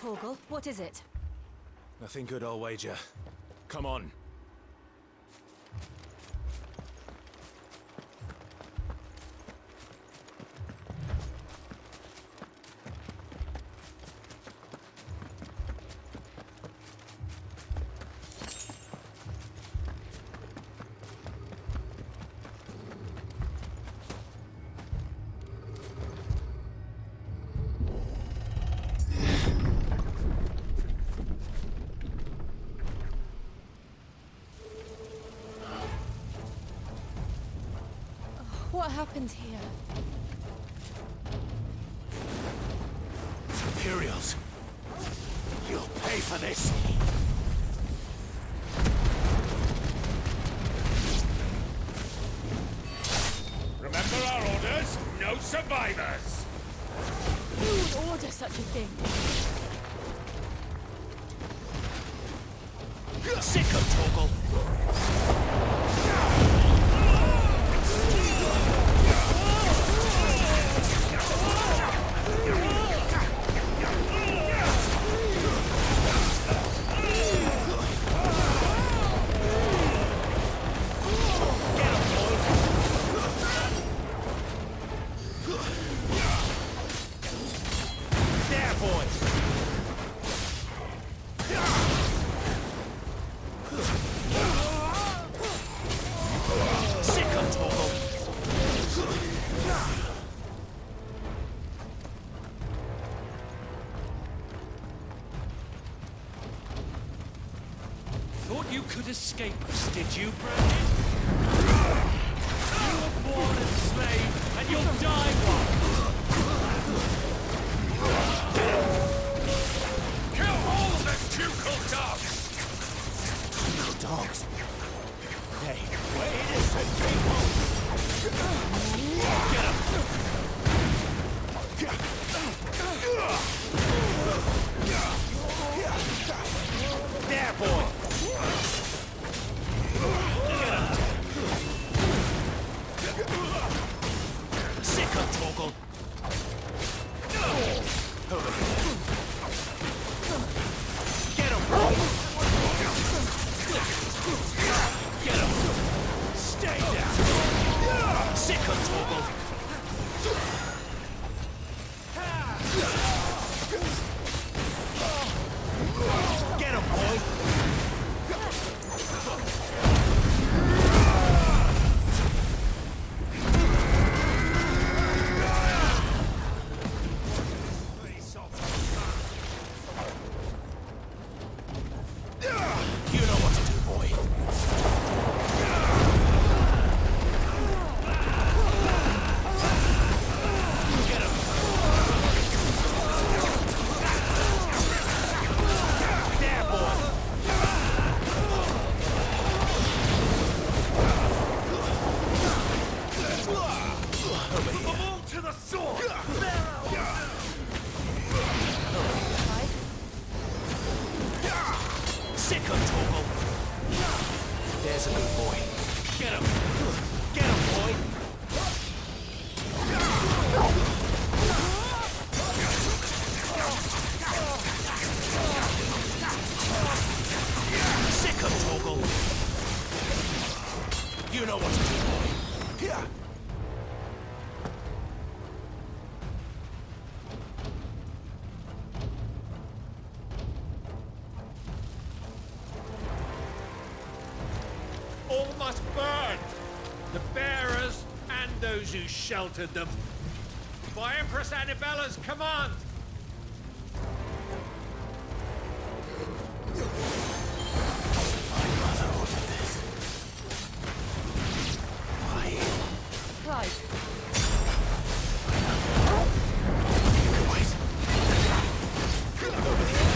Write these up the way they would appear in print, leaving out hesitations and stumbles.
Torgal, what is it? Nothing good, I'll wager. Come on. What happened here? Imperials! You'll pay for this! Remember our orders? No survivors! Who would order such a thing? Sick of Torgal! Thought you could escape us, did you, Brandon? You were born enslaved, and you'll die one! Kill all the ducal dogs! Ducal dogs? They were innocent people! Get them! There, boy! Sick of Torgal! Over here. Get him, boy! Get him! Stay down! Sick of Torgal! Get him, boy! Sick of Torgal! There's a good boy. Get him! Get him, boy! Sick of Torgal! You know what to do, boy. Yeah. All must burn! The bearers and those who sheltered them. By Empress Annibella's command! My mother ordered this. Why? Clive. Wait. Over here.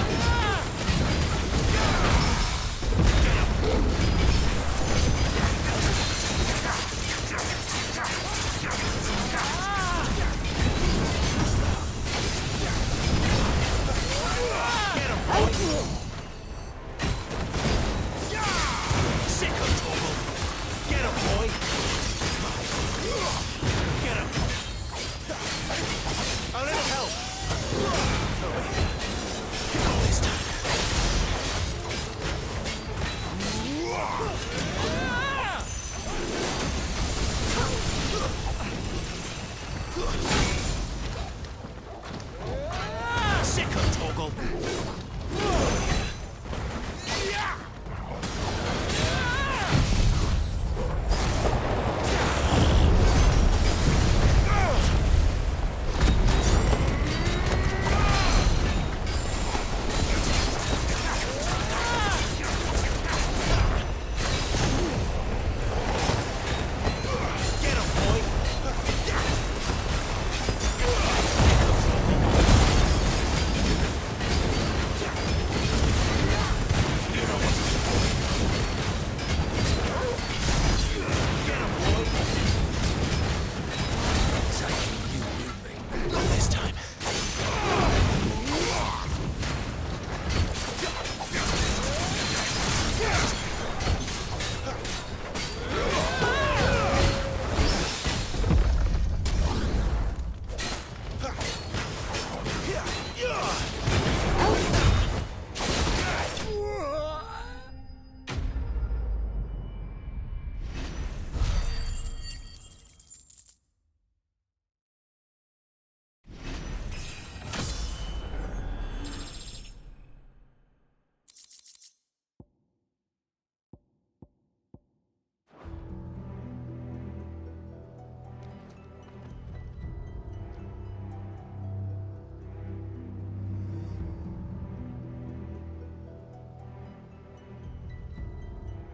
toggle.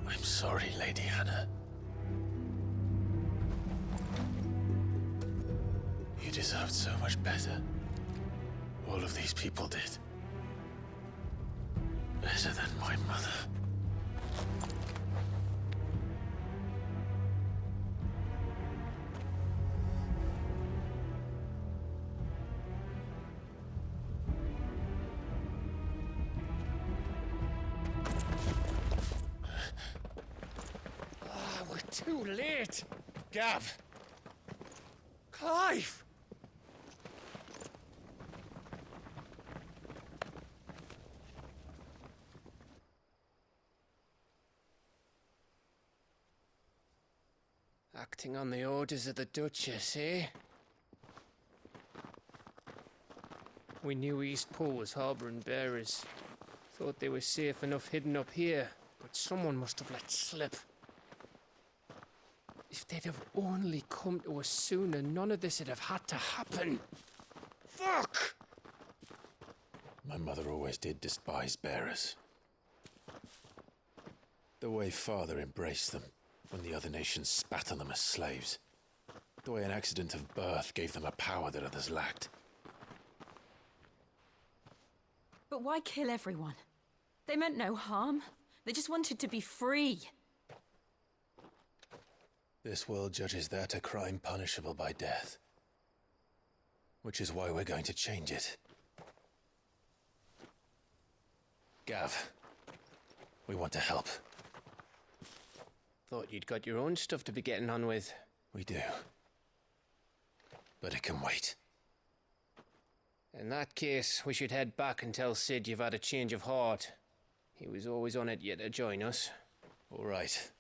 I'm sorry, Lady Hannah. You deserved so much better. All of these people did. Better than my mother. We're too late. Gav. Clive. Acting on the orders of the Duchess, eh? We knew East Pool was harbouring bearers. Thought they were safe enough hidden up here, but someone must have let slip. If they'd have only come to us sooner, none of this would have had to happen. Fuck! My mother always did despise bearers. The way Father embraced them when the other nations spat on them as slaves. The way an accident of birth gave them a power that others lacked. But why kill everyone? They meant no harm. They just wanted to be free. This world judges that a crime punishable by death. Which is why we're going to change it. Gav, we want to help. Thought you'd got your own stuff to be getting on with. We do. But it can wait. In that case, we should head back and tell Sid you've had a change of heart. He was always on it yet to join us. All right.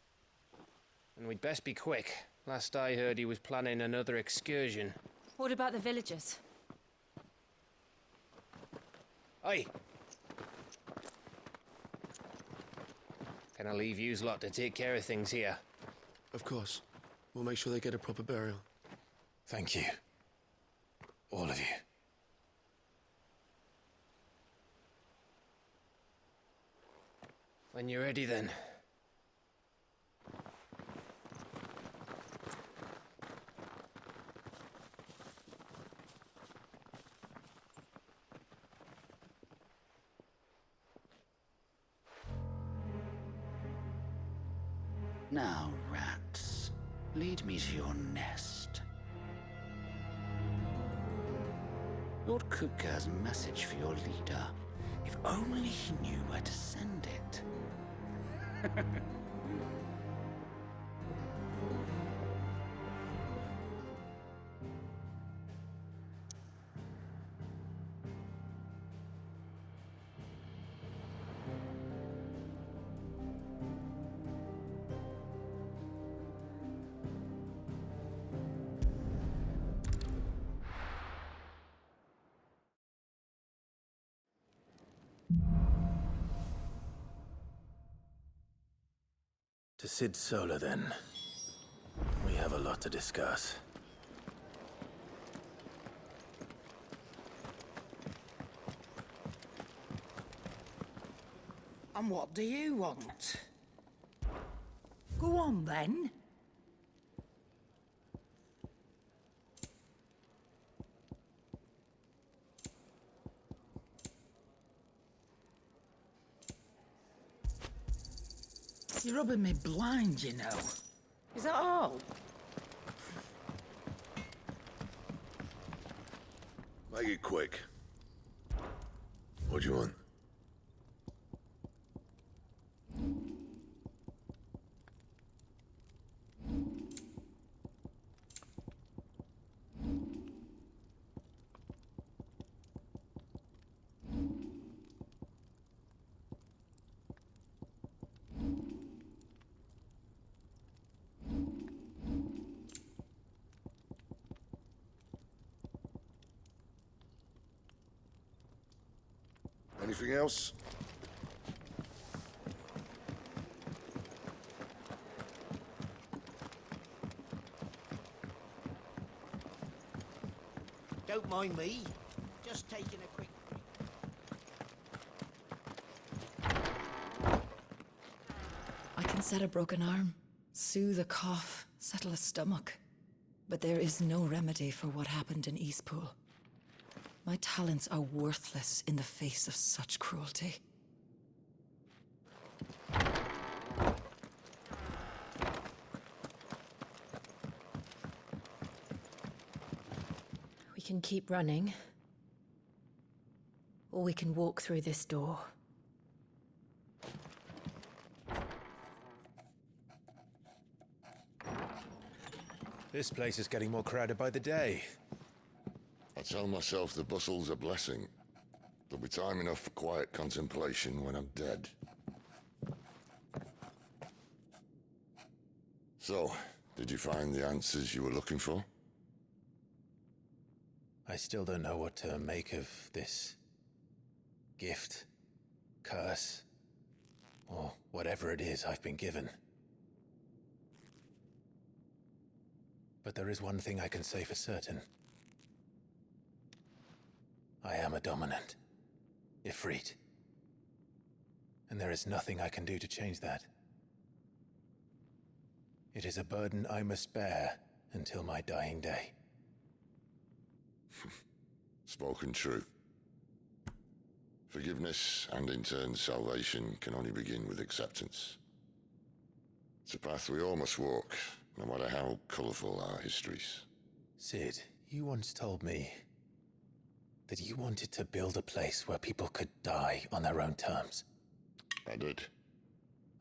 And we'd best be quick. Last I heard, he was planning another excursion. What about the villagers? Aye. Can I leave yous lot to take care of things here? Of course. We'll make sure they get a proper burial. Thank you. All of you. When you're ready, then. Now, rats, lead me to your nest. Lord Kupka's message for your leader. If only he knew where to send it. To Sid Solar, then. We have a lot to discuss. And what do you want? Go on, then. You're rubbing me blind, you know. Is that all? Make it quick. What do you want? Anything else? Don't mind me. Just taking a quick... I can set a broken arm, soothe a cough, settle a stomach. But there is no remedy for what happened in Eastpool. My talents are worthless in the face of such cruelty. We can keep running. Or we can walk through this door. This place is getting more crowded by the day. I tell myself the bustle's a blessing. There'll be time enough for quiet contemplation when I'm dead. So, did you find the answers you were looking for? I still don't know what to make of this gift, curse, or whatever it is I've been given. But there is one thing I can say for certain. I am a dominant, Ifrit. And there is nothing I can do to change that. It is a burden I must bear until my dying day. Spoken true. Forgiveness and in turn salvation can only begin with acceptance. It's a path we all must walk, no matter how colourful our histories. Sid, you once told me that you wanted to build a place where people could die on their own terms. I did.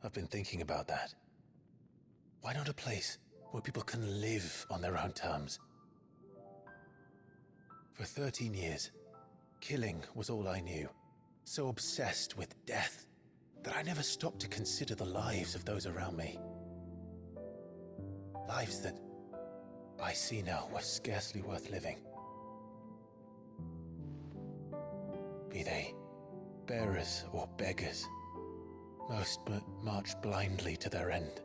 I've been thinking about that. Why not a place where people can live on their own terms? For 13 years, killing was all I knew. So obsessed with death that I never stopped to consider the lives of those around me. Lives that I see now were scarcely worth living. Be they bearers or beggars, most march blindly to their end,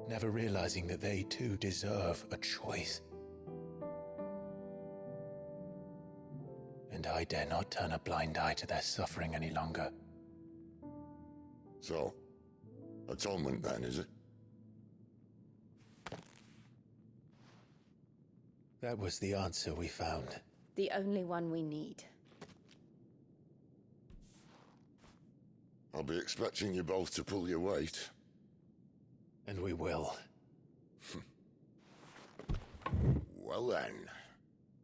never realizing that they too deserve a choice. And I dare not turn a blind eye to their suffering any longer. So, atonement then, is it? That was the answer we found. The only one we need. I'll be expecting you both to pull your weight. And we will. Well then,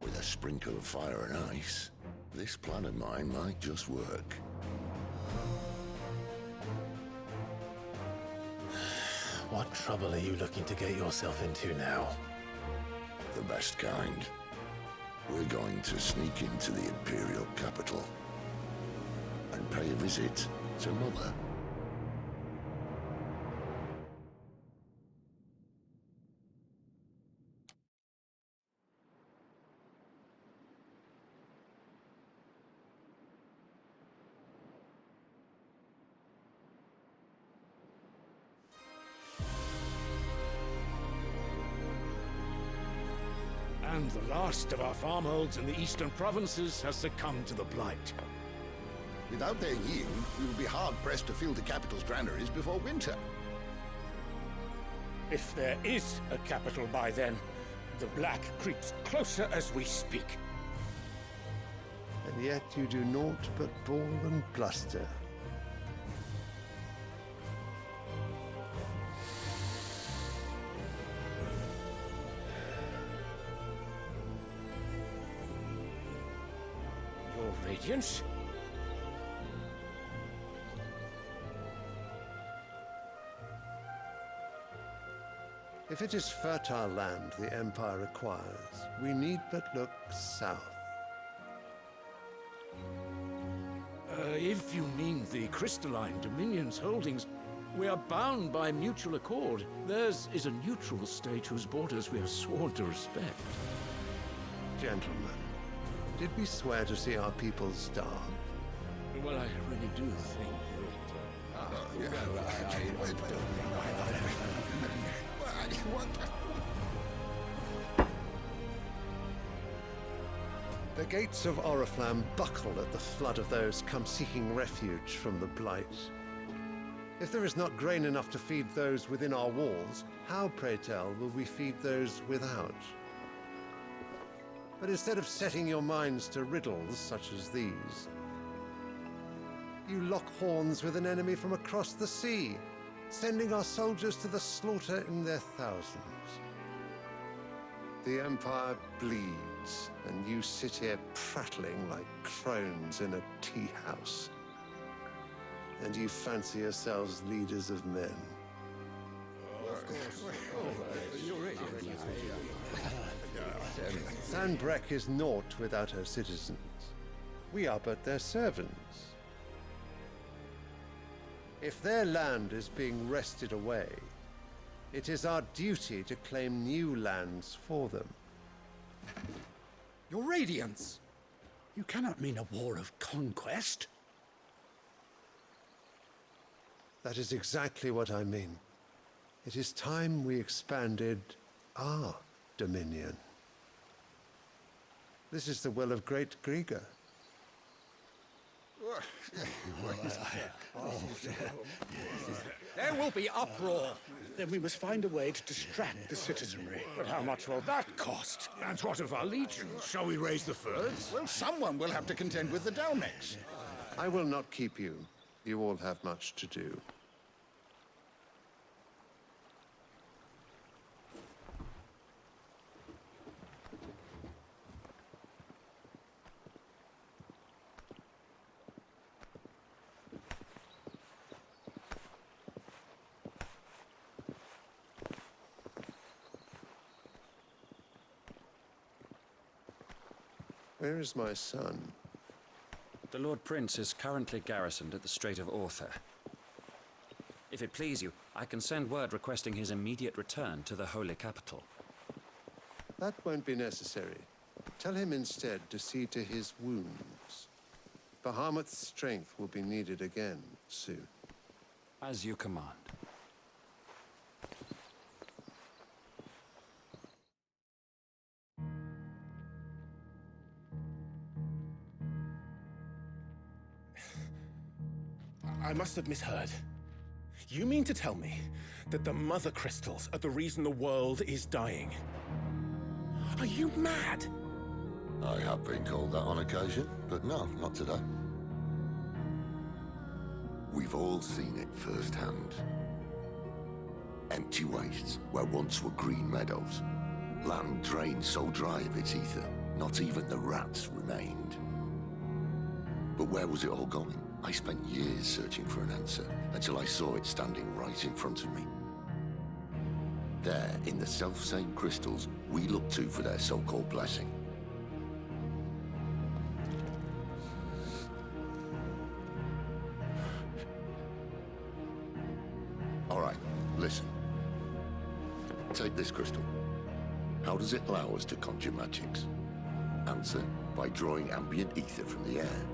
with a sprinkle of fire and ice, this plan of mine might just work. What trouble are you looking to get yourself into now? The best kind. We're going to sneak into the Imperial capital and pay a visit to Mother. the last of our farmholds in the eastern provinces has succumbed to the blight. Without their yield, we will be hard-pressed to fill the capital's granaries before winter. If there is a capital by then, the black creeps closer as we speak. And yet you do naught but bawl and bluster. Your Radiance? If it is fertile land the Empire requires, we need but look south. If you mean the crystalline Dominion's holdings, we are bound by mutual accord. Theirs is a neutral state whose borders we have sworn to respect. Gentlemen, did we swear to see our people starve? Well, I really do think The gates of Oriflamme buckle at the flood of those come seeking refuge from the blight. If there is not grain enough to feed those within our walls, how, pray tell, will we feed those without? But instead of setting your minds to riddles such as these, you lock horns with an enemy from across the sea, sending our soldiers to the slaughter in their thousands. The Empire bleeds, and you sit here prattling like crones in a tea house. And you fancy yourselves leaders of men. Sanbreque is naught without her citizens. We are but their servants. If their land is being wrested away, it is our duty to claim new lands for them. Your Radiance! You cannot mean a war of conquest. That is exactly what I mean. It is time we expanded our dominion. This is the will of great Grieger. There will be uproar. Then we must find a way to distract the citizenry. But how much will that cost? And what of our legions? Shall we raise the furs? Well, someone will have to contend with the Dalmex. I will not keep you. You all have much to do. Where is my son? The Lord Prince is currently garrisoned at the Strait of Arthur. If it please you, I can send word requesting his immediate return to the Holy Capital. That won't be necessary. Tell him instead to see to his wounds. Bahamut's strength will be needed again soon. As you command. I must have misheard. You mean to tell me that the Mother Crystals are the reason the world is dying? Are you mad? I have been called that on occasion, but no, not today. We've all seen it firsthand. Empty wastes where once were green meadows. Land drained so dry of its ether, not even the rats remained. But where was it all going? I spent years searching for an answer, until I saw it standing right in front of me. There, in the self-same crystals we look to for their so-called blessing. All right, listen. Take this crystal. How does it allow us to conjure magics? Answer, by drawing ambient ether from the air.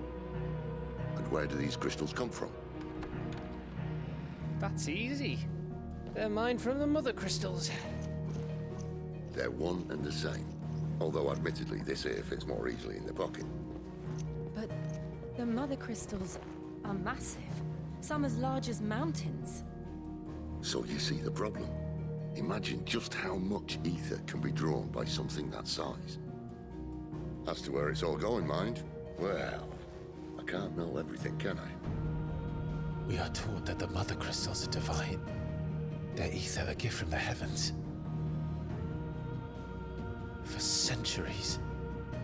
And where do these crystals come from? That's easy. They're mined from the Mother Crystals. They're one and the same. Although admittedly this here fits more easily in the pocket. But the mother crystals are massive. Some as large as mountains. So you see the problem. Imagine just how much ether can be drawn by something that size. As to where it's all going, mind, well, I can't know everything, can I? We are taught that the mother crystals are divine. Their ether a gift from the heavens. For centuries,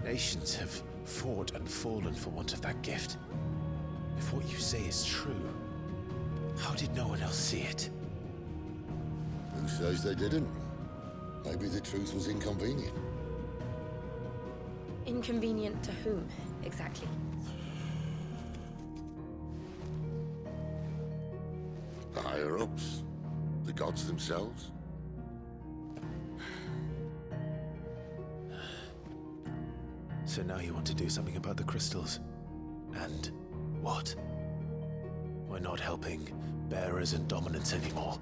nations have fought and fallen for want of that gift. If what you say is true, how did no one else see it? Who says they didn't? Maybe the truth was inconvenient. Inconvenient to whom, exactly? The higher-ups? The gods themselves? So now you want to do something about the crystals? And what? We're not helping bearers and dominants anymore.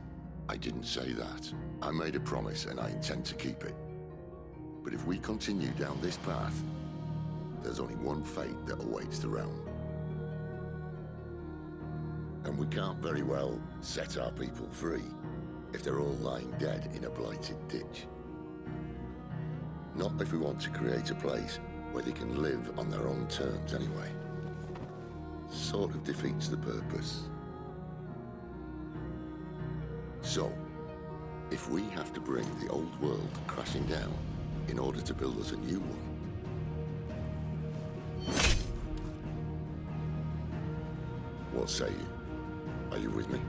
I didn't say that. I made a promise and I intend to keep it. But if we continue down this path, there's only one fate that awaits the realm. And we can't very well set our people free if they're all lying dead in a blighted ditch. Not if we want to create a place where they can live on their own terms anyway. Sort of defeats the purpose. So, if we have to bring the old world crashing down in order to build us a new one, what say you? Are you with me?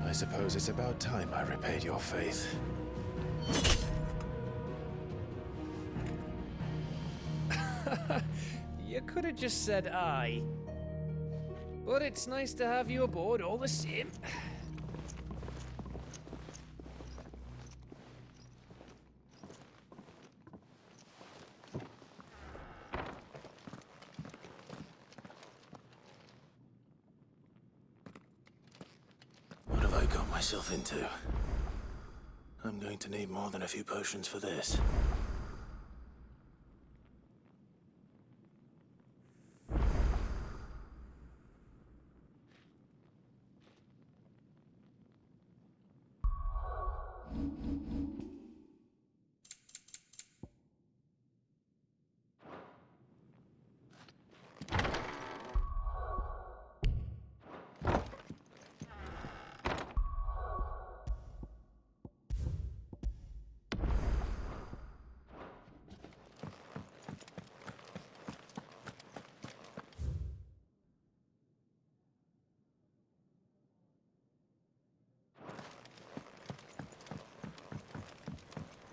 I suppose it's about time I repaid your faith. You could have just said aye. But it's nice to have you aboard all the same. What have I got myself into? I'm going to need more than a few potions for this.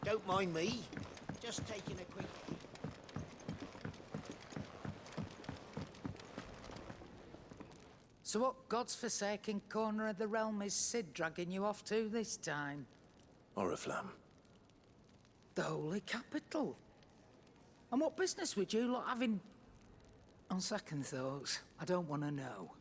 Don't mind me. Just taking a quick... So what god's forsaken corner of the realm is Sid dragging you off to this time? Oriflamme. The holy capital. And what business would you lot having... On second thoughts, I don't want to know.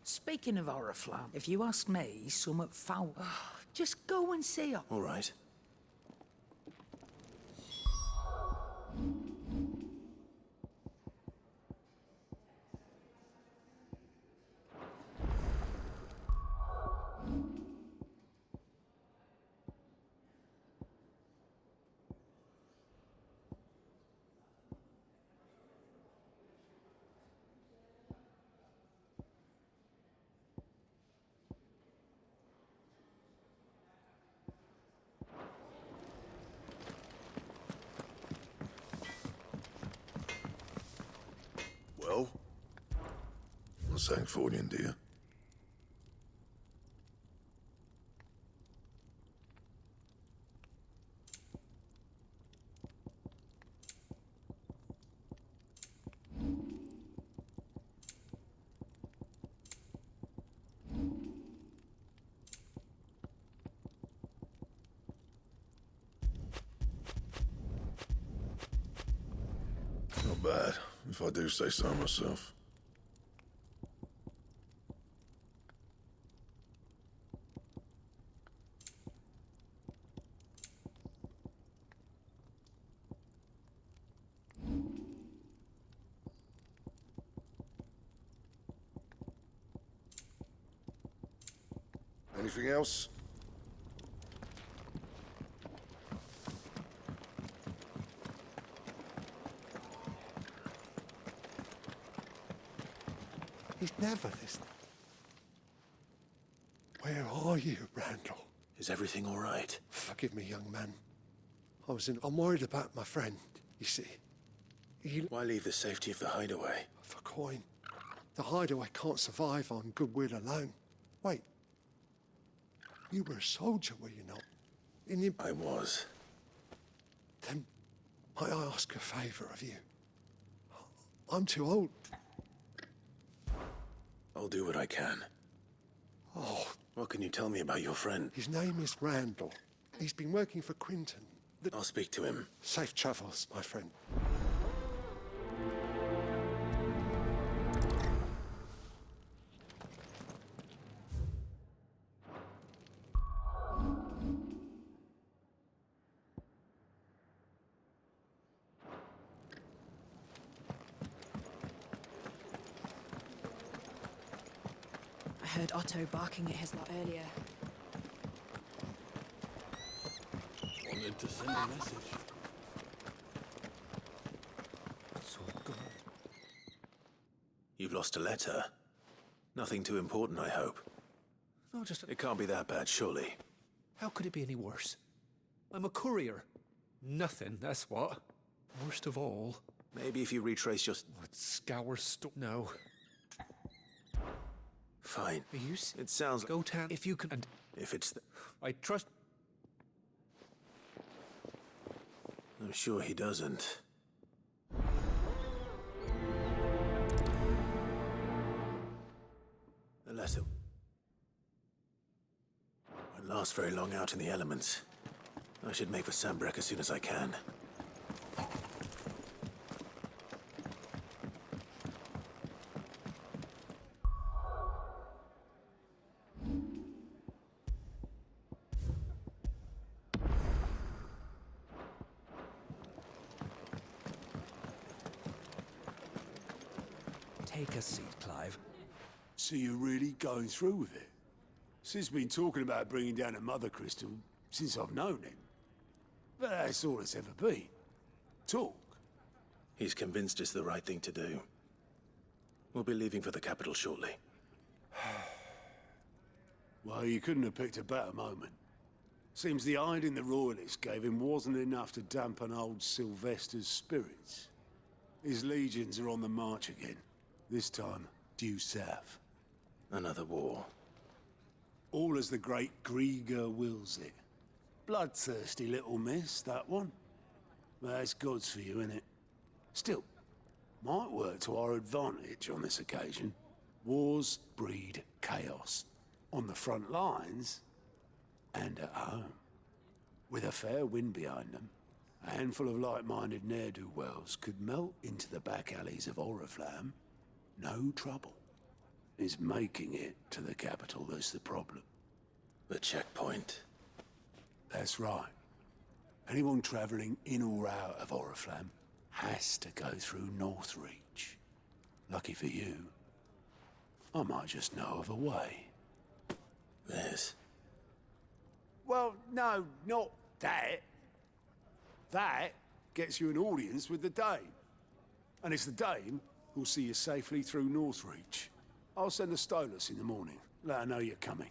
Speaking of Oriflamme, if you ask me, summat foul. Just go and see her. All right. Well? Not saying Fordian, do you? bad, if I do say so myself. Anything else? He's never this. Where are you, Randall? Is everything all right? Forgive me, young man. I'm worried about my friend, you see. Why leave the safety of the hideaway? For coin. The hideaway can't survive on goodwill alone. Wait. You were a soldier, were you not? I was. Then, might I ask a favour of you? I'm too old. I'll do what I can. Oh. What can you tell me about your friend? His name is Randall. He's been working for Quinton. I'll speak to him. Safe travels, my friend. I heard Otto barking at his lot earlier. Wanted to send a message. So gone. You've lost a letter. Nothing too important, I hope. No, just... It can't be that bad, surely. How could it be any worse? I'm a courier. Nothing, that's what. Worst of all... Maybe if you retrace your... Scour No. Fine. Are you... It sounds... Gotan, if you can... And if it's the... I trust... I'm sure he doesn't. The letter won't last very long out in the elements. I should make for Sambrek as soon as I can. Take a seat, Clive. So you're really going through with it? Sid's been talking about bringing down a mother crystal since I've known him. But that's all it's ever been. Talk. He's convinced it's the right thing to do. We'll be leaving for the capital shortly. Well, you couldn't have picked a better moment. Seems the hiding the royalists gave him wasn't enough to dampen old Sylvester's spirits. His legions are on the march again. This time, due south. Another war. All as the great Grieger wills it. Bloodthirsty little miss, that one. But that's God's for you, innit? Still, might work to our advantage on this occasion. Wars breed chaos. On the front lines, and at home. With a fair wind behind them, a handful of like-minded ne'er-do-wells could melt into the back alleys of Oriflamme. No trouble. It's making it to the capital that's the problem. The checkpoint. That's right. Anyone travelling in or out of Oriflamme has to go through Northreach. Lucky for you, I might just know of a way. There's... Well, no, not that. That gets you an audience with the Dame. And it's the Dame who'll see you safely through Northreach. I'll send a Stolas in the morning. Let her know you're coming.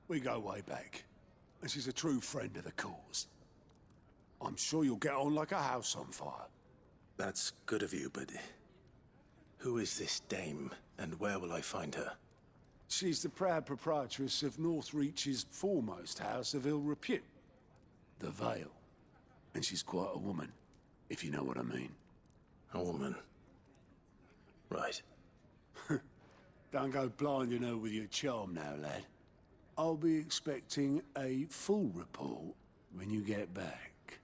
We go way back. And she's a true friend of the cause. I'm sure you'll get on like a house on fire. That's good of you, but... who is this Dame, and where will I find her? She's the proud proprietress of Northreach's foremost house of ill repute. The Vale. And she's quite a woman, if you know what I mean. A woman? Right. Don't go blinding her with your charm now, lad. I'll be expecting a full report when you get back.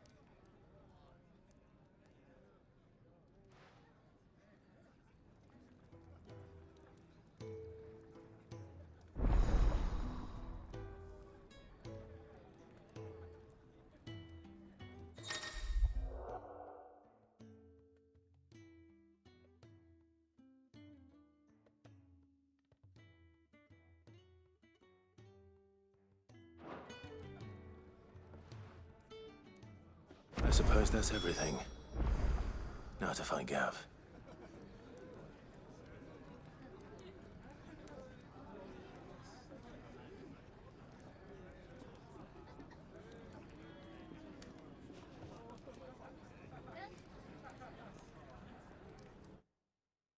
suppose that's everything. Now to find Gav.